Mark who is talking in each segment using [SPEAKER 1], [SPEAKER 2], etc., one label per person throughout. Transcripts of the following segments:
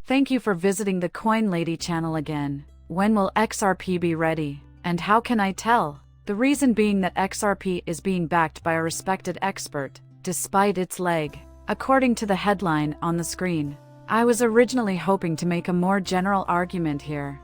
[SPEAKER 1] Thank you for visiting the Coin Lady channel again. When will XRP be ready? And how can I tell? The reason being that XRP is being backed by a respected expert, despite its leg. According to the headline on the screen, I was originally hoping to make a more general argument here.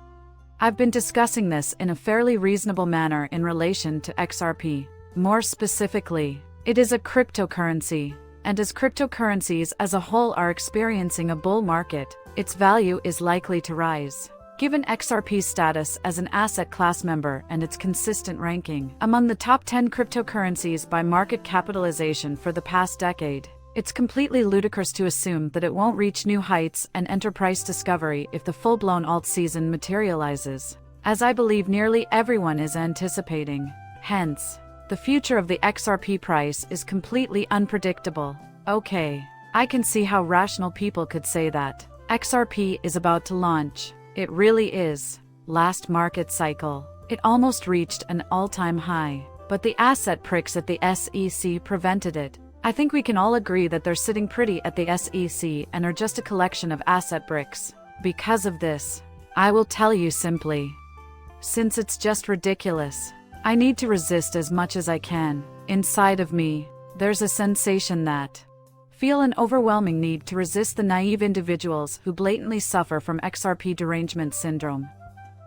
[SPEAKER 1] I've been discussing this in a fairly reasonable manner in relation to XRP. More specifically, it is a cryptocurrency, and as cryptocurrencies as a whole are experiencing a bull market, its value is likely to rise. Given XRP's status as an asset class member and its consistent ranking among the top 10 cryptocurrencies by market capitalization for the past decade, it's completely ludicrous to assume that it won't reach new heights and enter price discovery if the full-blown alt season materializes, as I believe nearly everyone is anticipating. Hence, the future of the XRP price is completely unpredictable. Okay, I can see how rational people could say that. XRP is about to launch. It really is. Last market cycle, it almost reached an all-time high, but the asset pricks at the SEC prevented it. I think we can all agree that they're sitting pretty at the SEC and are just a collection of asset bricks. Because of this, I will tell you simply, since it's just ridiculous, I need to resist as much as I can. Inside of me, there's a sensation that feel an overwhelming need to resist the naive individuals who blatantly suffer from XRP derangement syndrome.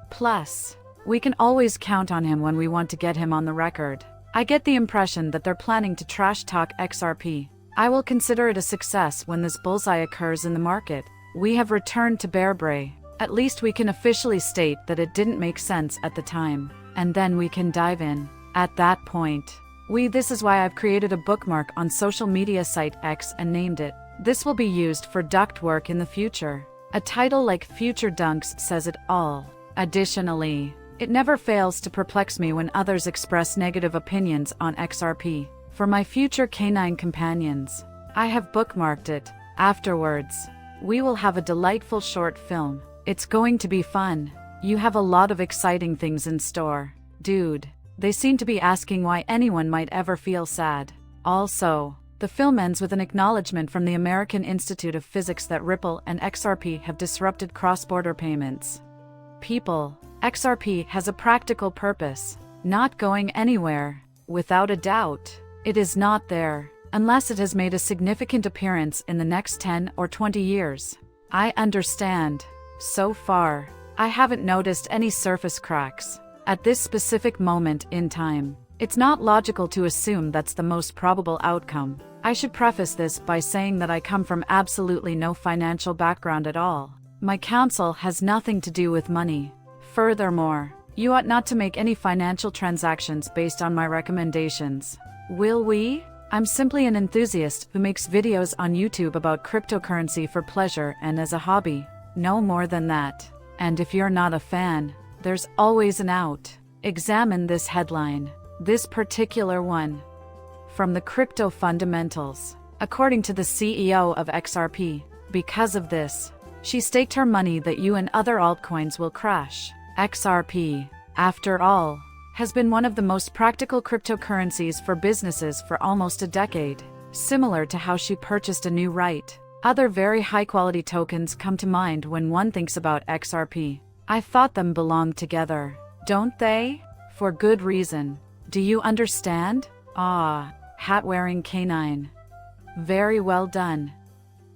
[SPEAKER 1] Plus, we can always count on him when we want to get him on the record. I get the impression that they're planning to trash talk XRP. I will consider it a success when this bullseye occurs in the market. We have returned to bear bray. At least we can officially state that it didn't make sense at the time, and then we can dive in. At that point, this is why I've created a bookmark on social media site X and named it. This will be used for duct work in the future. A title like Future Dunks says it all. Additionally, it never fails to perplex me when others express negative opinions on XRP. For my future canine companions, I have bookmarked it. Afterwards, we will have a delightful short film. It's going to be fun. You have a lot of exciting things in store. Dude, they seem to be asking why anyone might ever feel sad. Also, the film ends with an acknowledgement from the American Institute of Physics that Ripple and XRP have disrupted cross-border payments. People, XRP has a practical purpose, not going anywhere. Without a doubt, it is not there, unless it has made a significant appearance in the next 10 or 20 years. I understand. So far, I haven't noticed any surface cracks. At this specific moment in time, it's not logical to assume that's the most probable outcome. I should preface this by saying that I come from absolutely no financial background at all. My counsel has nothing to do with money. Furthermore, you ought not to make any financial transactions based on my recommendations. Will we? I'm simply an enthusiast who makes videos on YouTube about cryptocurrency for pleasure and as a hobby. No more than that. And if you're not a fan, there's always an out. Examine this headline. This particular one. From the Crypto Fundamentals. According to the CEO of XRP, because of this, she staked her money that you and other altcoins will crash. XRP, after all, has been one of the most practical cryptocurrencies for businesses for almost a decade. Similar to how she purchased a new right. Other very high-quality tokens come to mind when one thinks about XRP. I thought them belonged together. Don't they? For good reason. Do you understand? Ah, hat-wearing canine. Very well done.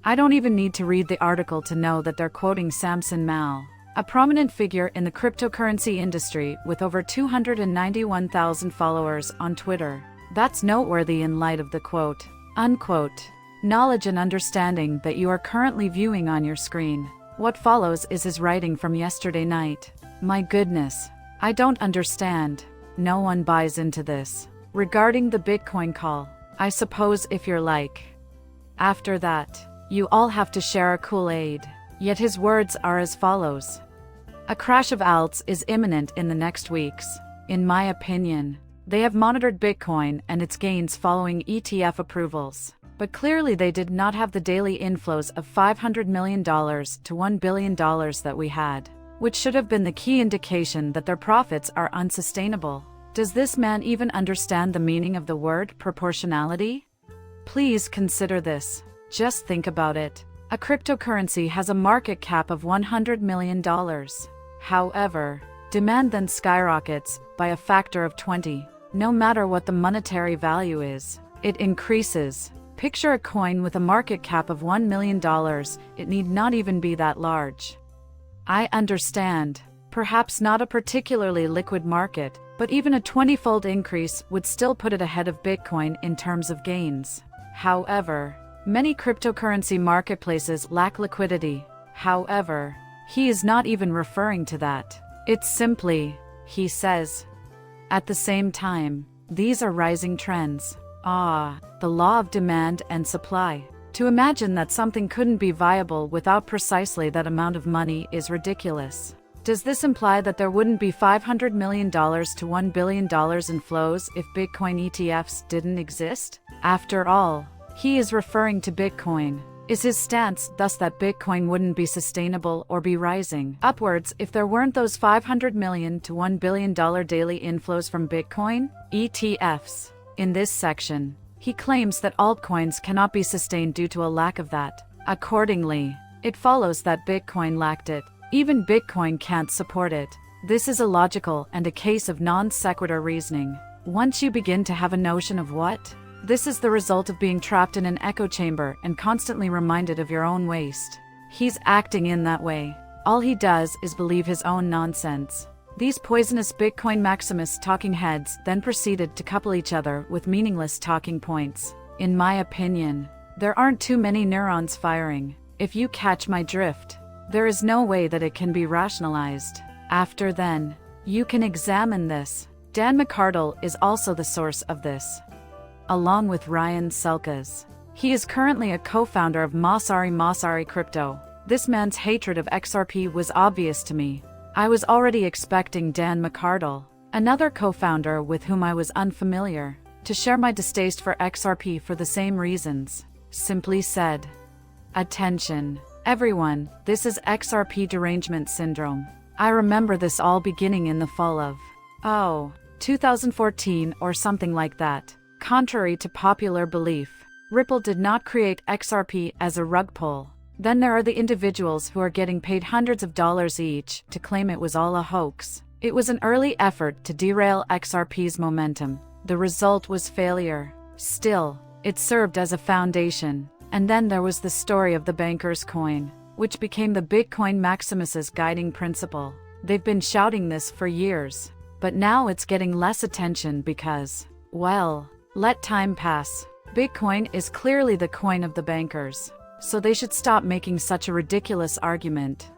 [SPEAKER 1] I don't even need to read the article to know that they're quoting Samson Mal, a prominent figure in the cryptocurrency industry with over 291,000 followers on Twitter. That's noteworthy in light of the quote, unquote, knowledge and understanding that you are currently viewing on your screen. What follows is his writing from yesterday night. My goodness, I don't understand. No one buys into this. Regarding the Bitcoin call, I suppose if you're like, after that, you all have to share a Kool-Aid. Yet his words are as follows. A crash of alts is imminent in the next weeks. In my opinion, they have monitored Bitcoin and its gains following ETF approvals. But clearly they did not have the daily inflows of $500 million to $1 billion that we had, which should have been the key indication that their profits are unsustainable. Does this man even understand the meaning of the word proportionality? Please consider this. Just think about it. A cryptocurrency has a market cap of $100 million. However, demand then skyrockets by a factor of 20. No matter what the monetary value is, it increases. Picture a coin with a market cap of $1 million, it need not even be that large. I understand, perhaps not a particularly liquid market, but even a 20-fold increase would still put it ahead of Bitcoin in terms of gains. However, many cryptocurrency marketplaces lack liquidity. However, he is not even referring to that. It's simply, he says. At the same time, these are rising trends. The law of demand and supply. To imagine that something couldn't be viable without precisely that amount of money is ridiculous. Does this imply that there wouldn't be $500 million to $1 billion in flows if Bitcoin ETFs didn't exist? After all, he is referring to Bitcoin. Is his stance thus that Bitcoin wouldn't be sustainable or be rising upwards if there weren't those $500 million to $1 billion daily inflows from Bitcoin ETFs? In this section, he claims that altcoins cannot be sustained due to a lack of that. Accordingly, it follows that Bitcoin lacked it. Even Bitcoin can't support it. This is illogical and a case of non sequitur reasoning. Once you begin to have a notion of what? This is the result of being trapped in an echo chamber and constantly reminded of your own waste. He's acting in that way. All he does is believe his own nonsense. These poisonous Bitcoin Maximus talking heads then proceeded to couple each other with meaningless talking points. In my opinion, there aren't too many neurons firing. If you catch my drift, there is no way that it can be rationalized. After then, you can examine this. Dan McArdle is also the source of this, along with Ryan Selkes. He is currently a co-founder of Mosari Crypto. This man's hatred of XRP was obvious to me. I was already expecting Dan McArdle, another co-founder with whom I was unfamiliar, to share my distaste for XRP for the same reasons. Simply said, attention, everyone, this is XRP derangement syndrome. I remember this all beginning in the fall of 2014 or something like that. Contrary to popular belief, Ripple did not create XRP as a rug pull. Then there are the individuals who are getting paid hundreds of dollars each to claim it was all a hoax. It was an early effort to derail XRP's momentum. The result was failure. Still, it served as a foundation. And then there was the story of the banker's coin, which became the Bitcoin Maximus's guiding principle. They've been shouting this for years, but now it's getting less attention because, well, let time pass. Bitcoin is clearly the coin of the bankers, so they should stop making such a ridiculous argument.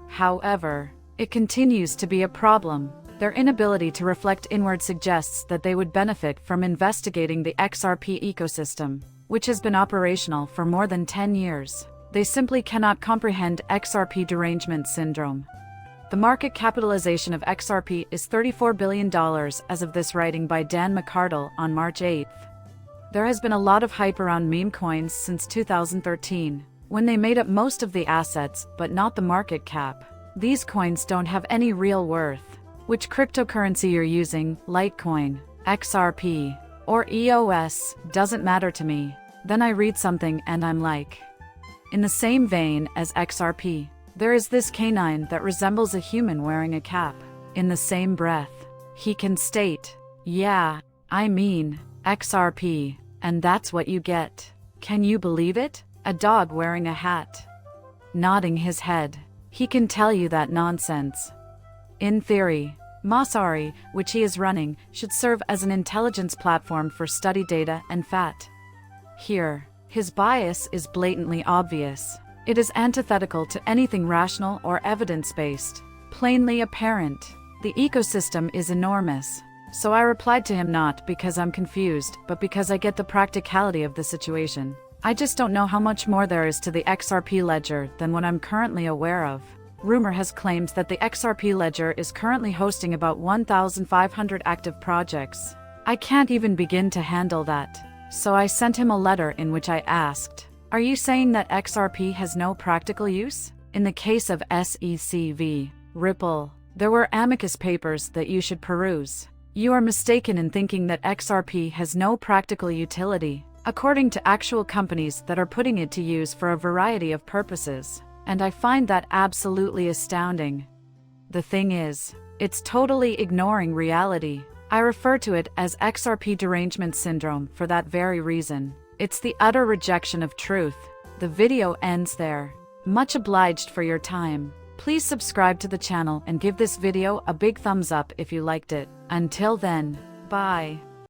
[SPEAKER 1] However, it continues to be a problem. Their inability to reflect inward suggests that they would benefit from investigating the XRP ecosystem, which has been operational for more than 10 years. They simply cannot comprehend XRP derangement syndrome. The market capitalization of XRP is $34 billion as of this writing by Dan McArdle on March 8th. There has been a lot of hype around meme coins since 2013, when they made up most of the assets but not the market cap. These coins don't have any real worth. Which cryptocurrency you're using, Litecoin, XRP, or EOS, doesn't matter to me. Then I read something and I'm like, in the same vein as XRP, there is this canine that resembles a human wearing a cap. In the same breath, he can state, yeah, I mean, XRP, and that's what you get. Can you believe it? A dog wearing a hat. Nodding his head, he can tell you that nonsense. In theory, Mosari, which he is running, should serve as an intelligence platform for study data and fat. Here, his bias is blatantly obvious. It is antithetical to anything rational or evidence-based. Plainly apparent. The ecosystem is enormous. So I replied to him not because I'm confused, but because I get the practicality of the situation. I just don't know how much more there is to the XRP ledger than what I'm currently aware of. Rumor has claimed that the XRP ledger is currently hosting about 1,500 active projects. I can't even begin to handle that. So I sent him a letter in which I asked, are you saying that XRP has no practical use? In the case of SEC Ripple, there were amicus papers that you should peruse. You are mistaken in thinking that XRP has no practical utility. according to actual companies that are putting it to use for a variety of purposes, and I find that absolutely astounding. The thing is, it's totally ignoring reality. I refer to it as XRP derangement syndrome for that very reason. It's the utter rejection of truth. The video ends there. Much obliged for your time. Please subscribe to the channel and give this video a big thumbs up if you liked it. Until then, bye.